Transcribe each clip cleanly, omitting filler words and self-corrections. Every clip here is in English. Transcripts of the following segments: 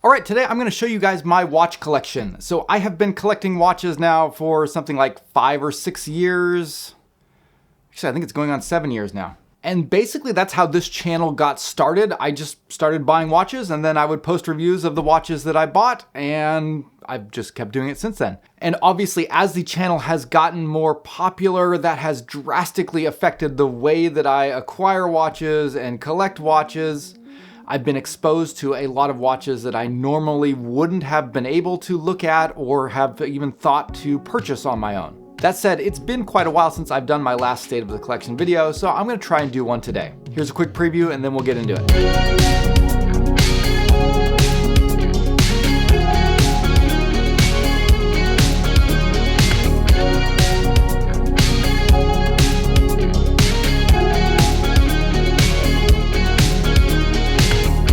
All right, today I'm gonna show you guys my watch collection. So I have been collecting watches now for something like 5 or 6 years. Actually, I think it's going on 7 years now. And basically that's how this channel got started. I just started buying watches and then I would post reviews of the watches that I bought, and I've just kept doing it since then. And obviously as the channel has gotten more popular, that has drastically affected the way that I acquire watches and collect watches. I've been exposed to a lot of watches that I normally wouldn't have been able to look at or have even thought to purchase on my own. That said, it's been quite a while since I've done my last State of the Collection video, so I'm gonna try and do one today. Here's a quick preview and then we'll get into it.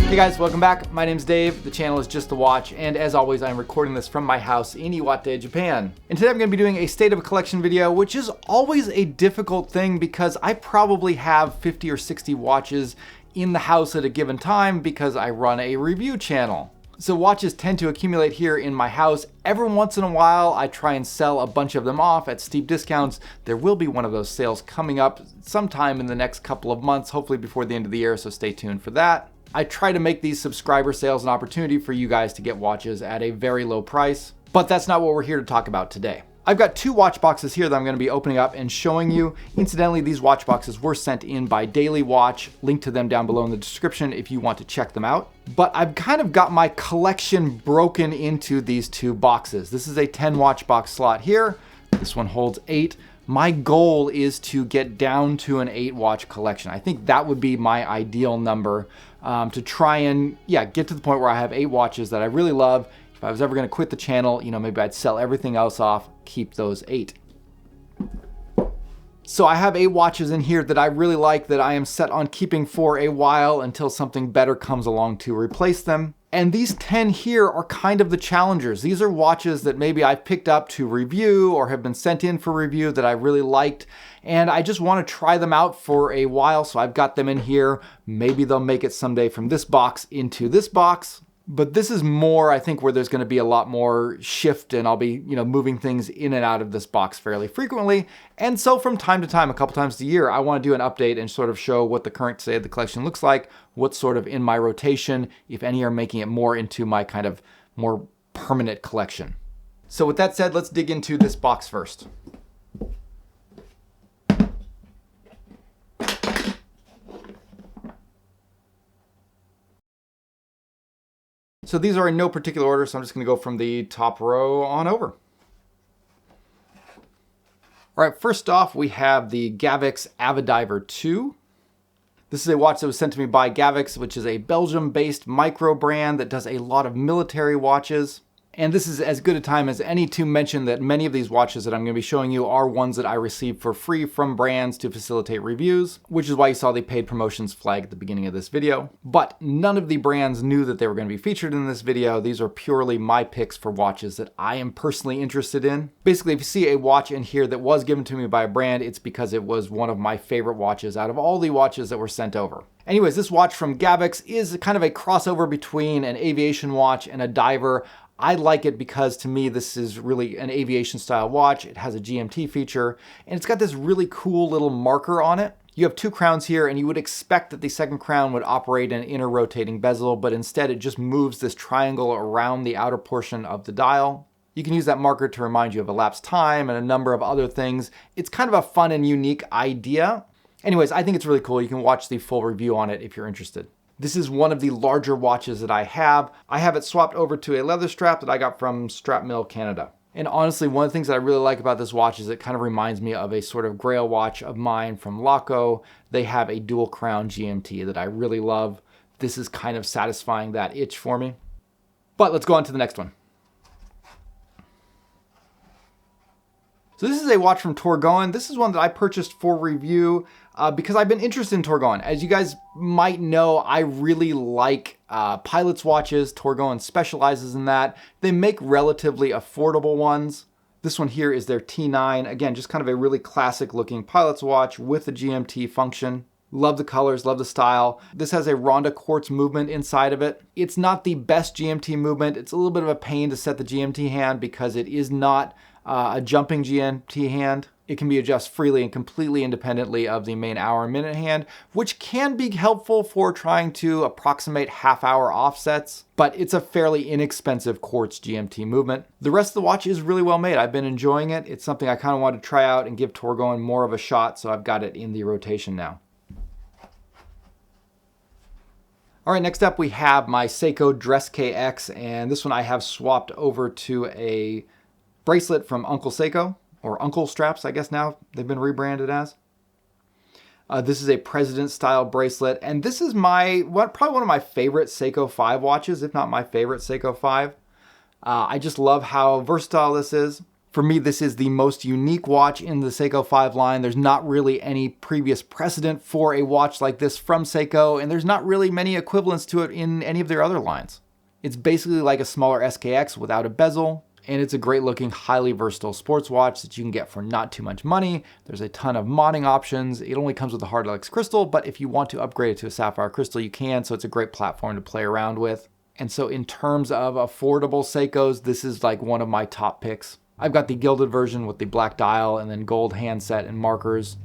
Hey guys, welcome back. My name's Dave. The channel is Just the Watch, and as always, I'm recording this from my house in Iwate, Japan. And today I'm going to be doing a State of a Collection video, which is always a difficult thing because I probably have 50 or 60 watches in the house at a given time because I run a review channel. So watches tend to accumulate here in my house. Every once in a while, I try and sell a bunch of them off at steep discounts. There will be one of those sales coming up sometime in the next couple of months, hopefully before the end of the year, so stay tuned for that. I try to make these subscriber sales an opportunity for you guys to get watches at a very low price, but that's not what we're here to talk about today. I've got 2 watch boxes here that I'm going to be opening up and showing you. Incidentally, these watch boxes were sent in by Daily Watch. Link to them down below in the description if you want to check them out. But I've kind of got my collection broken into these 2 boxes. This is a 10 watch box slot here. This one holds 8. My goal is to get down to an 8 watch collection. I think that would be my ideal number, to try and get to the point where I have 8 watches that I really love. If I was ever gonna quit the channel, maybe I'd sell everything else off, keep those 8. So I have 8 watches in here that I really like, that I am set on keeping for a while until something better comes along to replace them. And these 10 here are kind of the challengers. These are watches that maybe I've picked up to review or have been sent in for review that I really liked, and I just want to try them out for a while, so I've got them in here. Maybe they'll make it someday from this box into this box. But this is more, I think, where there's going to be a lot more shift, and I'll be, moving things in and out of this box fairly frequently. And so from time to time, a couple times a year, I want to do an update and sort of show what the current state of the collection looks like, what's sort of in my rotation, if any are making it more into my kind of more permanent collection. So with that said, let's dig into this box first. So these are in no particular order, so I'm just going to go from the top row on over. All right, first off, we have the Gavix Avid Diver 2. This is a watch that was sent to me by Gavix, which is a Belgium-based micro brand that does a lot of military watches. And this is as good a time as any to mention that many of these watches that I'm going to be showing you are ones that I received for free from brands to facilitate reviews, which is why you saw the paid promotions flag at the beginning of this video. But none of the brands knew that they were going to be featured in this video. These are purely my picks for watches that I am personally interested in. Basically, if you see a watch in here that was given to me by a brand, it's because it was one of my favorite watches out of all the watches that were sent over. Anyways, this watch from Gavix is kind of a crossover between an aviation watch and a diver. I like it because to me this is really an aviation style watch. It has a GMT feature and it's got this really cool little marker on it. You have 2 crowns here and you would expect that the second crown would operate an inner rotating bezel, but instead it just moves this triangle around the outer portion of the dial. You can use that marker to remind you of elapsed time and a number of other things. It's kind of a fun and unique idea. Anyways, I think it's really cool. You can watch the full review on it if you're interested. This is one of the larger watches that I have. I have it swapped over to a leather strap that I got from Strap Mill Canada. And honestly, one of the things that I really like about this watch is it kind of reminds me of a sort of Grail watch of mine from LOO. They have a dual crown GMT that I really love. This is kind of satisfying that itch for me. But let's go on to the next one. So this is a watch from Torgoen. This is one that I purchased for review because I've been interested in Torgoen. As you guys might know, I really like pilot's watches. Torgoen specializes in that. They make relatively affordable ones. This one here is their T9. Again, just kind of a really classic looking pilot's watch with a GMT function. Love the colors, love the style. This has a Ronda quartz movement inside of it. It's not the best GMT movement. It's a little bit of a pain to set the GMT hand because it is not a jumping GMT hand. It can be adjusted freely and completely independently of the main hour and minute hand, which can be helpful for trying to approximate half-hour offsets, but it's a fairly inexpensive quartz GMT movement. The rest of the watch is really well made. I've been enjoying it. It's something I kind of want to try out and give Torgoen more of a shot, so I've got it in the rotation now. All right, next up we have my Seiko Dress KX, and this one I have swapped over to a bracelet from Uncle Seiko, or Uncle Straps, I guess now they've been rebranded as. This is a President style bracelet, and this is probably one of my favorite Seiko 5 watches, if not my favorite Seiko 5. I just love how versatile this is. For me, this is the most unique watch in the Seiko 5 line. There's not really any previous precedent for a watch like this from Seiko, and there's not really many equivalents to it in any of their other lines. It's basically like a smaller SKX without a bezel, and it's a great looking, highly versatile sports watch that you can get for not too much money. There's a ton of modding options. It only comes with a hard Alex crystal, but if you want to upgrade it to a sapphire crystal, you can, so it's a great platform to play around with. And so in terms of affordable Seikos, this is like one of my top picks. I've got the gilded version with the black dial and then gold handset and markers,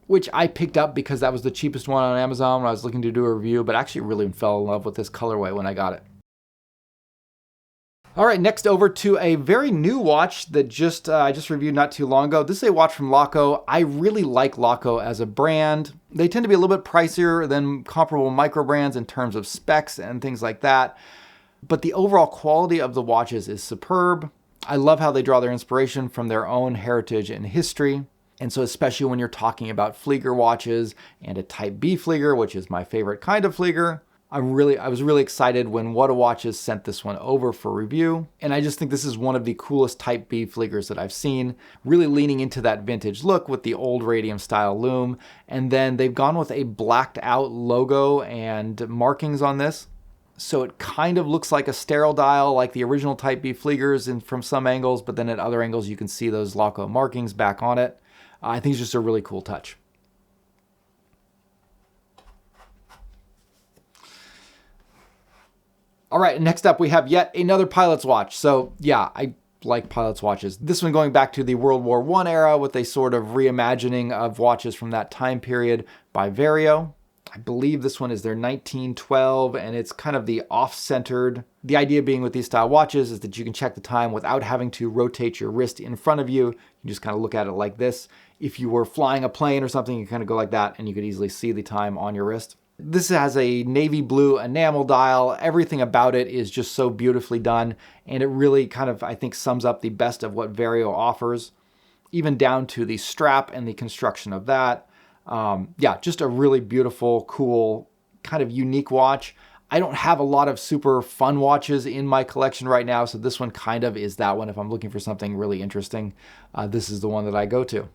which I picked up because that was the cheapest one on Amazon when I was looking to do a review, but actually really fell in love with this colorway when I got it. All right, next over to a very new watch that I just reviewed not too long ago. This is a watch from LOO. I really like LOO as a brand. They tend to be a little bit pricier than comparable micro brands in terms of specs and things like that, but the overall quality of the watches is superb. I love how they draw their inspiration from their own heritage and history. And so especially when you're talking about Flieger watches and a Type B Flieger, which is my favorite kind of Flieger, I was really excited when What A Watches sent this one over for review. And I just think this is one of the coolest Type B Fliegers that I've seen, really leaning into that vintage look with the old radium style lume. And then they've gone with a blacked out logo and markings on this. So it kind of looks like a sterile dial, like the original Type B Fliegers from some angles, but then at other angles you can see those LOO markings back on it. I think it's just a really cool touch. All right, next up we have yet another pilot's watch. So yeah, I like pilot's watches. This one going back to the World War I era with a sort of reimagining of watches from that time period by Vario. I believe this one is their 1912, and it's kind of the off-centered. The idea being with these style watches is that you can check the time without having to rotate your wrist in front of you. You just kind of look at it like this. If you were flying a plane or something, you kind of go like that, and you could easily see the time on your wrist. This has a navy blue enamel dial. Everything about it is just so beautifully done, and it really kind of, I think, sums up the best of what Vario offers, even down to the strap and the construction of that. Yeah, just a really beautiful, cool, kind of unique watch. I don't have a lot of super fun watches in my collection right now, so this one kind of is that one. If I'm looking for something really interesting, this is the one that I go to.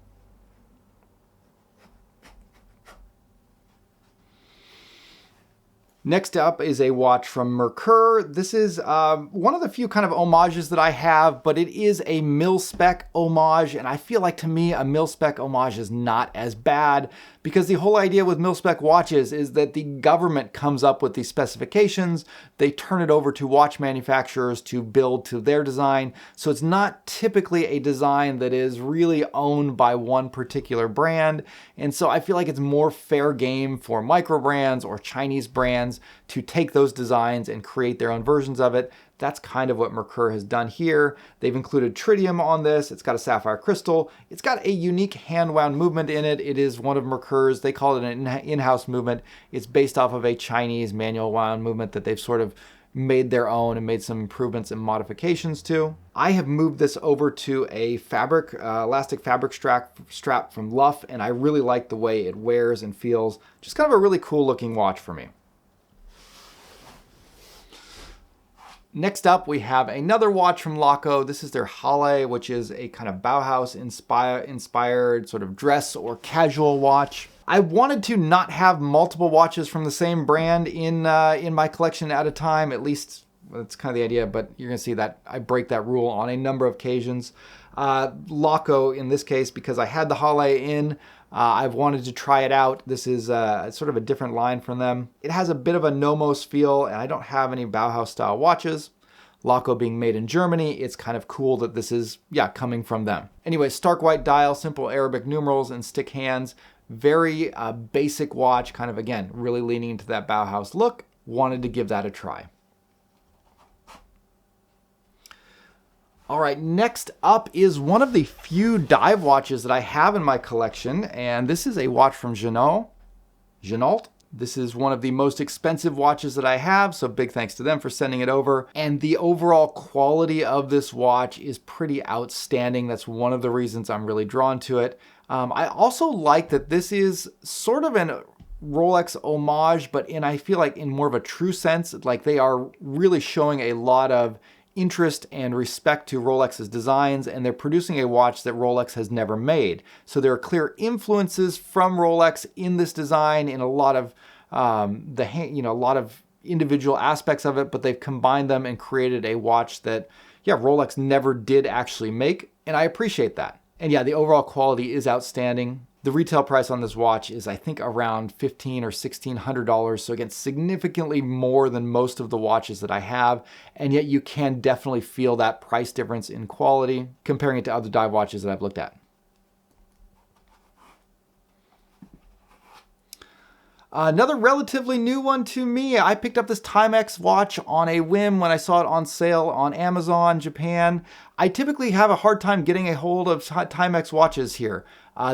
Next up is a watch from Merkur. This is one of the few kind of homages that I have, but it is a mil-spec homage, and I feel like to me a mil-spec homage is not as bad, because the whole idea with mil-spec watches is that the government comes up with these specifications, they turn it over to watch manufacturers to build to their design, so it's not typically a design that is really owned by one particular brand, and so I feel like it's more fair game for micro brands or Chinese brands to take those designs and create their own versions of it. That's kind of what Merkur has done here. They've included tritium on this. It's got a sapphire crystal. It's got a unique hand-wound movement in it. It is one of Merkur's, they call it an in-house movement. It's based off of a Chinese manual wound movement that they've sort of made their own and made some improvements and modifications to. I have moved this over to a fabric, elastic fabric strap from Luff, and I really like the way it wears and feels. Just kind of a really cool looking watch for me. Next up, we have another watch from LOO. This is their Halle, which is a kind of Bauhaus inspired sort of dress or casual watch. I wanted to not have multiple watches from the same brand in my collection at a time. At least that's kind of the idea, but you're gonna see that I break that rule on a number of occasions. LOO in this case, because I had the Halle in, I've wanted to try it out. This is sort of a different line from them. It has a bit of a Nomos feel, and I don't have any Bauhaus style watches. Laco being made in Germany, it's kind of cool that this is, yeah, coming from them. Anyway, stark white dial, simple Arabic numerals, and stick hands. Very basic watch, kind of, again, really leaning into that Bauhaus look. Wanted to give that a try. All right, next up is one of the few dive watches that I have in my collection, and this is a watch from Jano. This is one of the most expensive watches that I have, so big thanks to them for sending it over. And the overall quality of this watch is pretty outstanding. That's one of the reasons I'm really drawn to it. I also like that this is sort of an Rolex homage, but I feel like in more of a true sense, like they are really showing a lot of interest and respect to Rolex's designs, and they're producing a watch that Rolex has never made. So there are clear influences from Rolex in this design in a lot of a lot of individual aspects of it, but they've combined them and created a watch that, yeah, Rolex never did actually make, and I appreciate that. And yeah, the overall quality is outstanding. The retail price on this watch is, I think, around $1,500 or $1,600. So again, significantly more than most of the watches that I have. And yet you can definitely feel that price difference in quality comparing it to other dive watches that I've looked at. Another relatively new one to me. I picked up this Timex watch on a whim when I saw it on sale on Amazon, Japan. I typically have a hard time getting a hold of Timex watches here.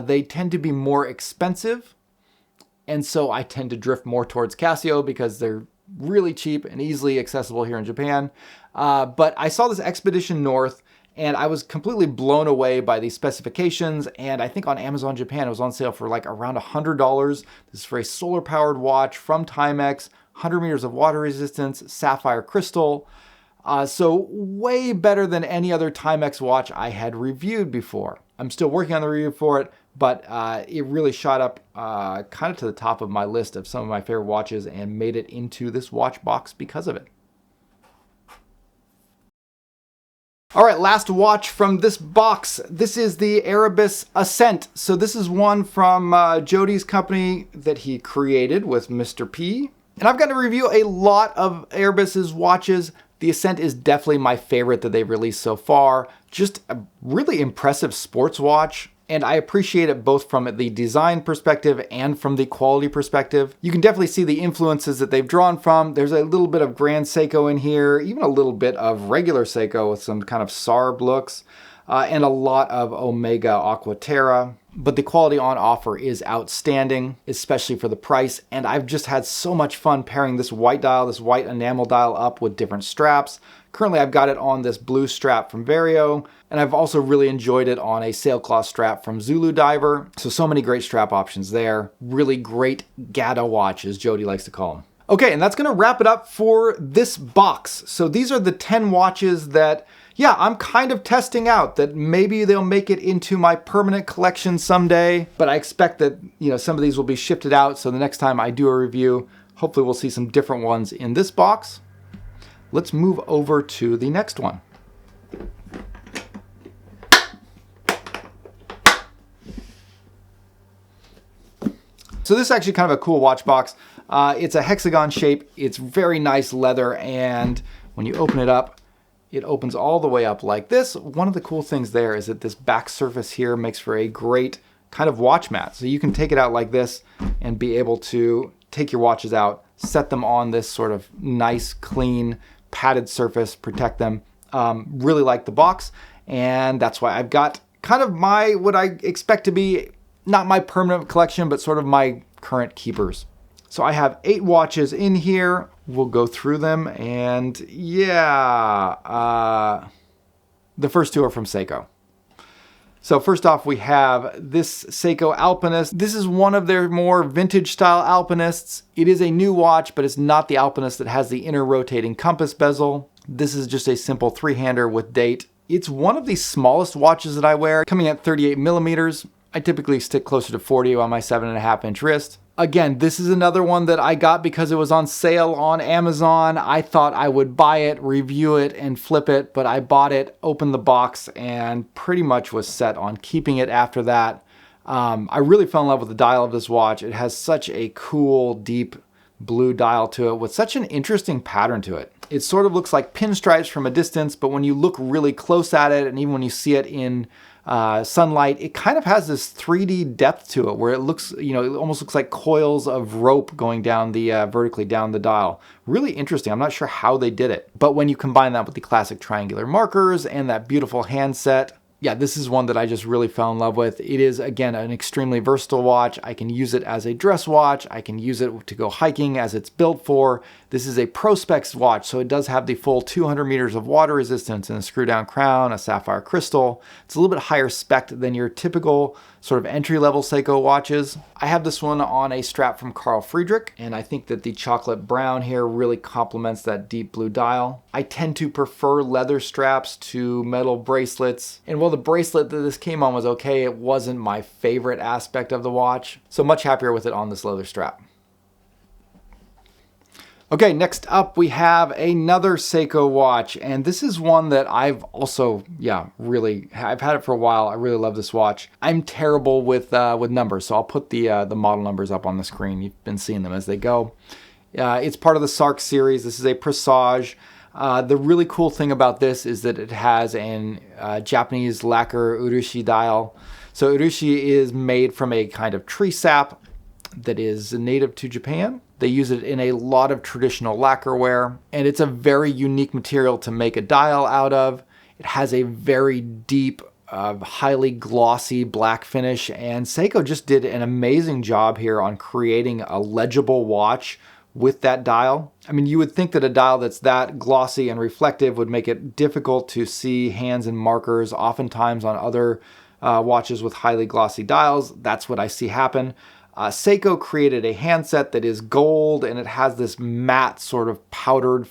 They tend to be more expensive, and so I tend to drift more towards Casio because they're really cheap and easily accessible here in Japan. But I saw this Expedition North, and I was completely blown away by the specifications. And I think on Amazon Japan, it was on sale for like around $100. This is for a solar-powered watch from Timex, 100 meters of water resistance, sapphire crystal. So way better than any other Timex watch I had reviewed before. I'm still working on the review for it, but it really shot up kind of to the top of my list of some of my favorite watches and made it into this watch box because of it. All right, last watch from this box. This is the Arbus Ascent. So this is one from Jody's company that he created with Mr. P. And I've gotten to review a lot of Arbus's watches. The Ascent is definitely my favorite that they've released so far. Just a really impressive sports watch. And I appreciate it both from the design perspective and from the quality perspective. You can definitely see the influences that they've drawn from. There's a little bit of Grand Seiko in here, even a little bit of regular Seiko with some kind of Sarb looks, and a lot of Omega Aqua Terra. But the quality on offer is outstanding, especially for the price. And I've just had so much fun pairing this white dial, this white enamel dial up with different straps. Currently, I've got it on this blue strap from Vario, and I've also really enjoyed it on a sailcloth strap from LOO Diver. So many great strap options there. Really great Gata watch, as Jody likes to call them. Okay, and that's gonna wrap it up for this box. So these are the 10 watches that, yeah, I'm kind of testing out, that maybe they'll make it into my permanent collection someday, but I expect that, some of these will be shifted out. So the next time I do a review, hopefully we'll see some different ones in this box. Let's move over to the next one. So this is actually kind of a cool watch box. It's a hexagon shape. It's very nice leather, and when you open it up, it opens all the way up like this. One of the cool things there is that this back surface here makes for a great kind of watch mat. So you can take it out like this and be able to take your watches out, set them on this sort of nice, clean, padded surface, protect them. Really like the box, and that's why I've got kind of what I expect to be not my permanent collection, but sort of my current keepers. So I have 8 watches in here. We'll go through them, and yeah, the first 2 are from Seiko. So first off, we have this Seiko Alpinist. This is one of their more vintage style Alpinists. It is a new watch, but it's not the Alpinist that has the inner rotating compass bezel. This is just a simple 3-hander with date. It's one of the smallest watches that I wear, coming at 38 millimeters. I typically stick closer to 40 on my 7.5-inch wrist. Again, this is another one that I got because it was on sale on Amazon. I thought I would buy it, review it, and flip it, but I bought it, opened the box, and pretty much was set on keeping it after that. I really fell in love with the dial of this watch. It has such a cool, deep blue dial to it with such an interesting pattern to it. It sort of looks like pinstripes from a distance, but when you look really close at it, and even when you see it in sunlight, it kind of has this 3D depth to it where it looks, it almost looks like coils of rope going down the vertically down the dial. Really interesting. I'm not sure how they did it, but when you combine that with the classic triangular markers and that beautiful handset, yeah, this is one that I just really fell in love with. It is, again, an extremely versatile watch. I can use it as a dress watch. I can use it to go hiking as it's built for. This is a Prospex watch, so it does have the full 200 meters of water resistance and a screw-down crown, a sapphire crystal. It's a little bit higher spec than your typical sort of entry-level Seiko watches. I have this one on a strap from Carl Friedrich, and I think that the chocolate brown here really complements that deep blue dial. I tend to prefer leather straps to metal bracelets, and while the bracelet that this came on was okay, it wasn't my favorite aspect of the watch, so much happier with it on this leather strap. Okay, next up we have another Seiko watch, and this is one that I've also, I've had it for a while. I really love this watch. I'm terrible with numbers, so I'll put the model numbers up on the screen. You've been seeing them as they go. It's part of the Sark series. This is a Presage. The really cool thing about this is that it has an Japanese lacquer urushi dial. So urushi is made from a kind of tree sap that is native to Japan. They use it in a lot of traditional lacquerware, and it's a very unique material to make a dial out of. It has a very deep, highly glossy black finish, and Seiko just did an amazing job here on creating a legible watch with that dial. I mean, you would think that a dial that's that glossy and reflective would make it difficult to see hands and markers. Oftentimes on other watches with highly glossy dials, that's what I see happen. Seiko created a handset that is gold, and it has this matte sort of powder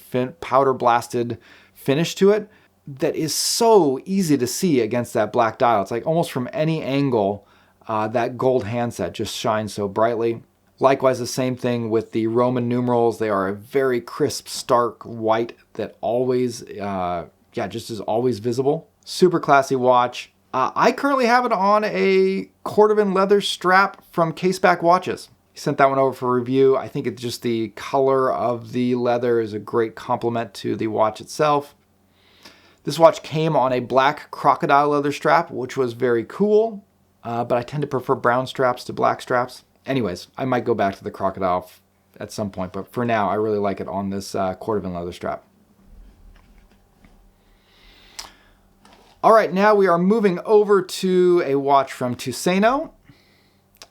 blasted finish to it that is so easy to see against that black dial. It's like almost from any angle, that gold handset just shines so brightly. Likewise, the same thing with the Roman numerals. They are a very crisp, stark white that always, just is always visible. Super classy watch. I currently have it on a cordovan leather strap from Caseback Watches. He sent that one over for review. I think it's just the color of the leather is a great complement to the watch itself. This watch came on a black crocodile leather strap, which was very cool, but I tend to prefer brown straps to black straps. Anyways, I might go back to the crocodile at some point, but for now, I really like it on this cordovan leather strap. All right, now we are moving over to a watch from Tuseno.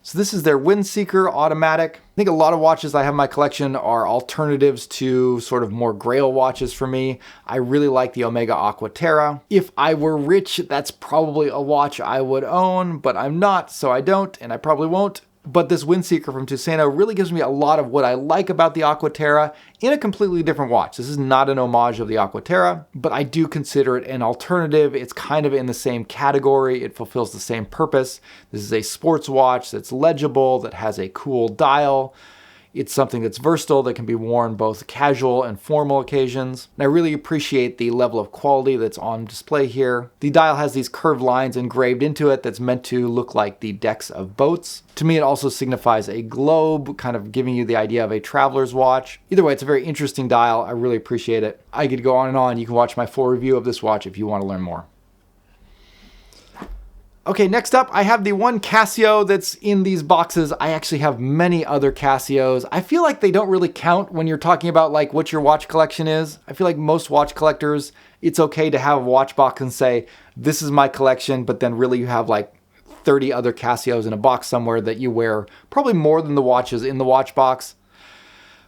So this is their Windseeker automatic. I think a lot of watches I have in my collection are alternatives to sort of more Grail watches for me. I really like the Omega Aqua Terra. If I were rich, that's probably a watch I would own, but I'm not, so I don't, and I probably won't. But this Windseeker from Tuseno really gives me a lot of what I like about the Aqua Terra in a completely different watch. This is not an homage of the Aqua Terra, but I do consider it an alternative. It's kind of in the same category. It fulfills the same purpose. This is a sports watch that's legible, that has a cool dial. It's something that's versatile, that can be worn both casual and formal occasions. And I really appreciate the level of quality that's on display here. The dial has these curved lines engraved into it that's meant to look like the decks of boats. To me, it also signifies a globe, kind of giving you the idea of a traveler's watch. Either way, it's a very interesting dial. I really appreciate it. I could go on and on. You can watch my full review of this watch if you want to learn more. Okay, next up, I have the one Casio that's in these boxes. I actually have many other Casios. I feel like they don't really count when you're talking about like what your watch collection is. I feel like most watch collectors, it's okay to have a watch box and say, this is my collection, but then really you have like 30 other Casios in a box somewhere that you wear, probably more than the watches in the watch box.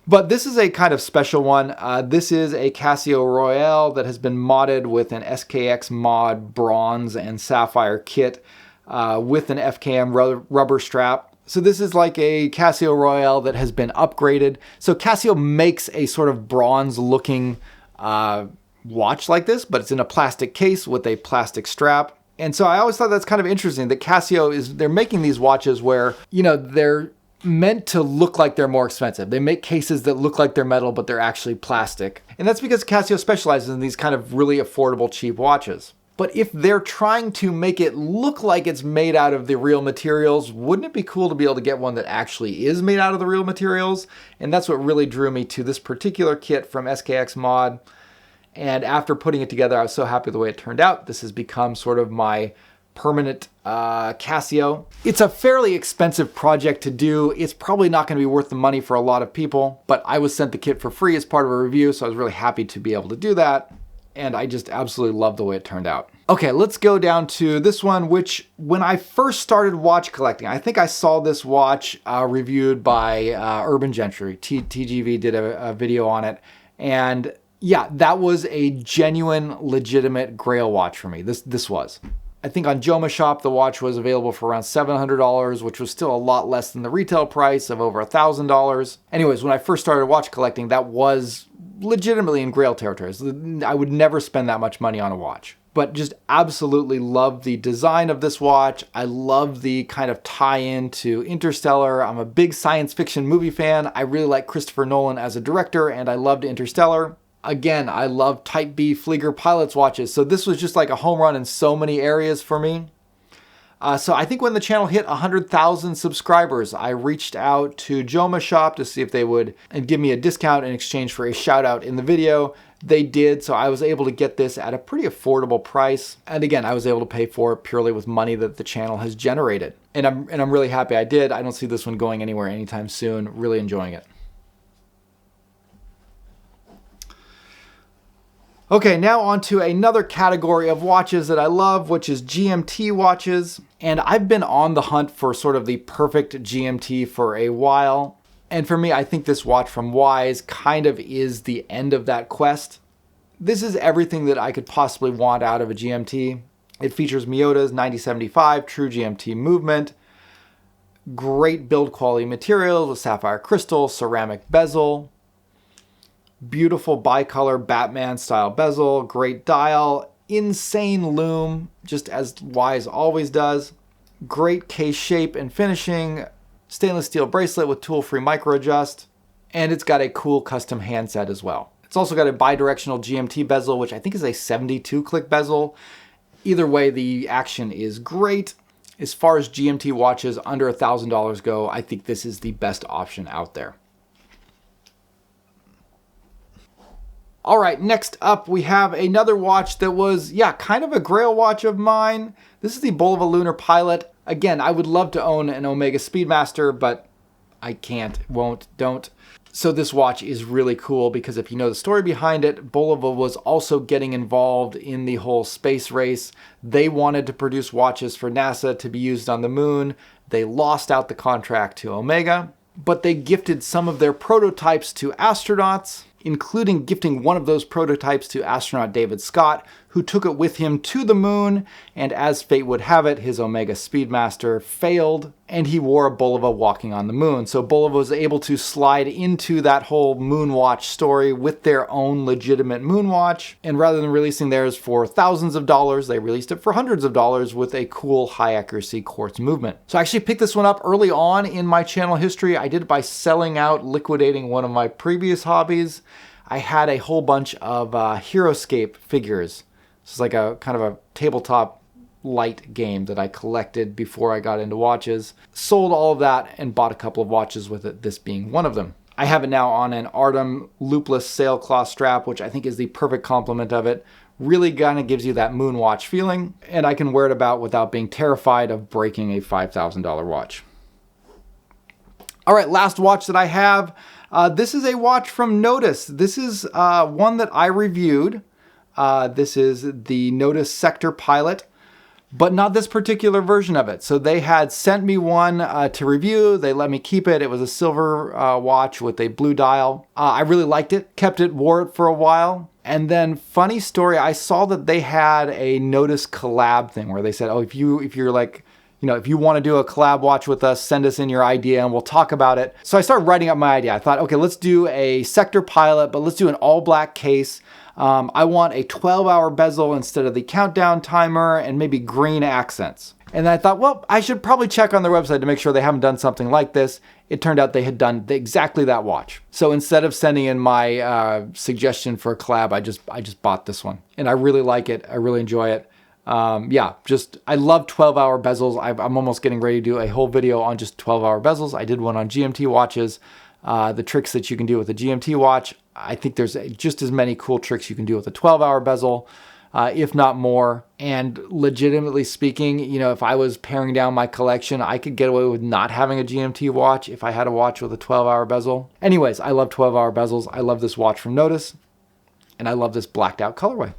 But this is a kind of special one. This is a Casio Royale that has been modded with an SKX mod bronze and sapphire kit with an FKM rubber strap. So this is like a Casio Royale that has been upgraded. So Casio makes a sort of bronze looking watch like this, but it's in a plastic case with a plastic strap. And so I always thought that's kind of interesting that Casio they're making these watches where, they're meant to look like they're more expensive. They make cases that look like they're metal, but they're actually plastic. And that's because Casio specializes in these kind of really affordable, cheap watches. But if they're trying to make it look like it's made out of the real materials, wouldn't it be cool to be able to get one that actually is made out of the real materials? And that's what really drew me to this particular kit from SKX Mod. And after putting it together, I was so happy with the way it turned out. This has become sort of my permanent Casio. It's a fairly expensive project to do. It's probably not going to be worth the money for a lot of people, but I was sent the kit for free as part of a review, so I was really happy to be able to do that. And I just absolutely love the way it turned out. Okay, let's go down to this one, which when I first started watch collecting, I think I saw this watch reviewed by Urban Gentry. TGV did a video on it. And yeah, that was a genuine, legitimate Grail watch for me. This was. I think on Joma Shop, the watch was available for around $700, which was still a lot less than the retail price of over $1,000. Anyways, when I first started watch collecting, that was legitimately in Grail territories. I would never spend that much money on a watch. But just absolutely love the design of this watch. I love the kind of tie-in to Interstellar. I'm a big science fiction movie fan. I really like Christopher Nolan as a director, and I loved Interstellar. Again, I love Type B Flieger pilots watches, so this was just like a home run in so many areas for me. So I think when the channel hit 100,000 subscribers, I reached out to Joma Shop to see if they would give me a discount in exchange for a shout out in the video. They did, so I was able to get this at a pretty affordable price. And again, I was able to pay for it purely with money that the channel has generated. And I'm really happy I did. I don't see this one going anywhere anytime soon. Really enjoying it. Okay, now on to another category of watches that I love, which is GMT watches. And I've been on the hunt for sort of the perfect GMT for a while. And for me, I think this watch from Wise kind of is the end of that quest. This is everything that I could possibly want out of a GMT. It features Miyota's 9075 True GMT movement, great build quality materials with sapphire crystal, ceramic bezel, beautiful bicolor Batman style bezel, great dial, insane lume, just as Wise always does, great case shape and finishing, stainless steel bracelet with tool-free micro adjust, and it's got a cool custom handset as well. It's also got a bidirectional GMT bezel, which I think is a 72 click bezel. Either way, the action is great. As far as GMT watches under $1,000 go, I think this is the best option out there. All right, next up we have another watch that was, kind of a Grail watch of mine. This is the Boliva Lunar Pilot. Again, I would love to own an Omega Speedmaster, but I can't, won't, don't. So this watch is really cool because if you know the story behind it, Boliva was also getting involved in the whole space race. They wanted to produce watches for NASA to be used on the moon. They lost out the contract to Omega, but they gifted some of their prototypes to astronauts, including gifting one of those prototypes to astronaut David Scott, who took it with him to the moon, and as fate would have it, his Omega Speedmaster failed, and he wore a Boliva walking on the moon. So Boliva was able to slide into that whole Moonwatch story with their own legitimate Moonwatch, and rather than releasing theirs for thousands of dollars, they released it for hundreds of dollars with a cool high-accuracy quartz movement. So I actually picked this one up early on in my channel history. I did it by selling out, liquidating one of my previous hobbies. I had a whole bunch of Heroscape figures. This is like a kind of a tabletop light game that I collected before I got into watches. Sold all of that and bought a couple of watches with it, this being one of them. I have it now on an Artem loopless sailcloth strap, which I think is the perfect complement of it. Really kind of gives you that Moonwatch feeling, and I can wear it about without being terrified of breaking a $5,000 watch. All right, last watch that I have. This is a watch from Notice. This is one that I reviewed. This is the Notice Sector Pilot, but not this particular version of it. So they had sent me one to review. They let me keep it. It was a silver watch with a blue dial. I really liked it, kept it, wore it for a while. And then, funny story, I saw that they had a Notice collab thing where they said, oh, if you're like, if you want to do a collab watch with us, send us in your idea and we'll talk about it. So I started writing up my idea. I thought, okay, let's do a Sector Pilot, but let's do an all black case. I want a 12-hour bezel instead of the countdown timer and maybe green accents. And then I thought, well, I should probably check on their website to make sure they haven't done something like this. It turned out they had done exactly that watch. So instead of sending in my suggestion for a collab, I just bought this one. And I really like it. I really enjoy it. Yeah, just, I love 12-hour bezels. I'm almost getting ready to do a whole video on just 12-hour bezels. I did one on GMT watches, the tricks that you can do with a GMT watch. I think there's just as many cool tricks you can do with a 12-hour bezel, if not more. And legitimately speaking, you know, if I was paring down my collection, I could get away with not having a GMT watch if I had a watch with a 12-hour bezel. Anyways, I love 12-hour bezels. I love this watch from Notice, and I love this blacked out colorway.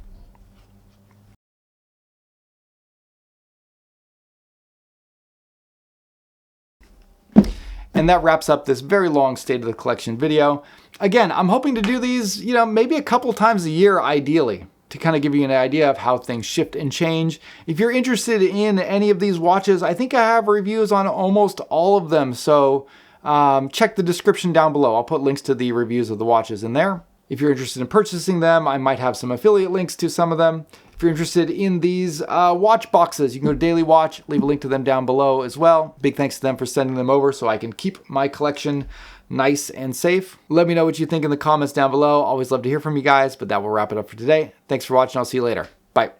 And that wraps up this very long State of the Collection video. Again, I'm hoping to do these, you know, maybe a couple times a year, ideally, to kind of give you an idea of how things shift and change. If you're interested in any of these watches, I think I have reviews on almost all of them. So check the description down below. I'll put links to the reviews of the watches in there. If you're interested in purchasing them, I might have some affiliate links to some of them. If you're interested in these watch boxes, you can go to Daily Watch, leave a link to them down below as well. Big thanks to them for sending them over so I can keep my collection nice and safe. Let me know what you think in the comments down below. Always love to hear from you guys, but that will wrap it up for today. Thanks for watching. I'll see you later. Bye.